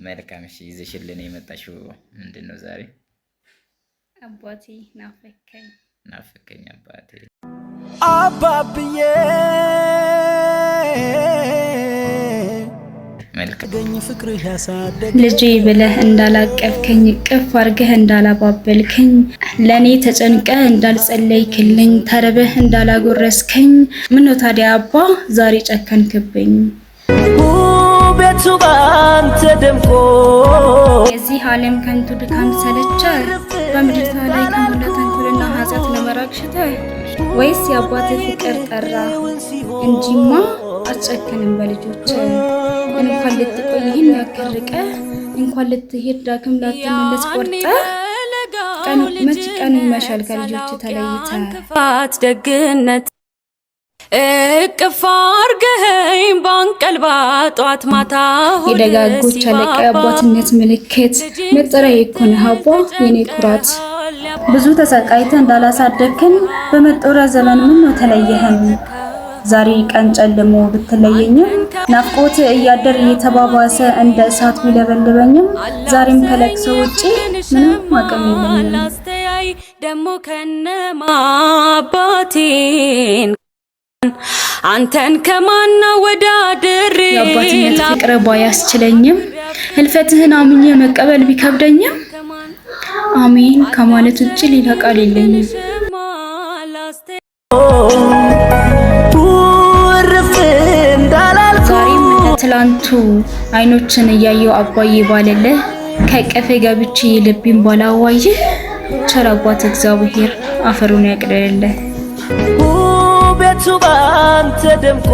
መልካም እሺ ይዘሽልን የመጣሽው ምንድነው ዛሬ? አባቴ ናፈከኝ አባቴ አባብዬ መልካም ፍቅርህ ያሳደገ ልጄ ብለህ እንዳላቀፍከኝ ቅፍ አርገህ እንዳላባበልከኝ ለኔ ተጨንቀህ እንዳልጸለይክልኝ ተርበህ እንዳላጎረስከኝ ምነው ታዲያ አባ ዛሬ ጨከንክብኝ? ቤቱ ባንተ ደምቆ የዚህ ዓለም ከንቱ ድካም ሰለቸ በምድርታ ላይ ከሞላ ተንኮልና ኃጢአት ለመራቅ ሽተ ወይስ የአባትህ ፍቅር ጠራ እንጂማ አትጨክንም በልጆች እንኳን ልትቆይ ይህን ያክል ርቀህ እንኳን ልትሄድ ዳግም ላትመለስ ቆርጠህ መች ቀን ይመሻል ከልጆች ተለይተህ ክፋት ደግነት እቅፍ አርገኸኝ ባንቀልባ ጧት ማታ የደጋጎች አለቃ አባትነት ምልክት መጠሪያ የኮነህ አባ የኔ ኩራት ብዙ ተሰቃይተህ እንዳላሳደግከን በመጦሪያ ዘመን ምን ነው ተለየኸን? ዛሬ ቀን ጨልሞ ብትለየኝም ናፍቆት እያደር እየተባባሰ እንደ እሳት ቢለበልበኝም ዛሬም ከለቅሶ ውጪ ምንም አቅም የለኝም። ደሞ ከነማ አባቴን አንተን ከማና ወዳድሬ የአባትነት ፍቅር ባያስችለኝም ህልፈትህን አምኜ መቀበል ቢከብደኝም አሜን ከማለት ውጪ ሌላ ቃል የለኝም። ዛሬም እንደ ትላንቱ አይኖችን እያየው አባዬ ባለልህ ከቀፌ ገብቼ ልቤን ባላዋይህ ቸር አባት እግዚአብሔር አፈሩን ያቅልልህ። ቤቱ ባንተ ደምቆ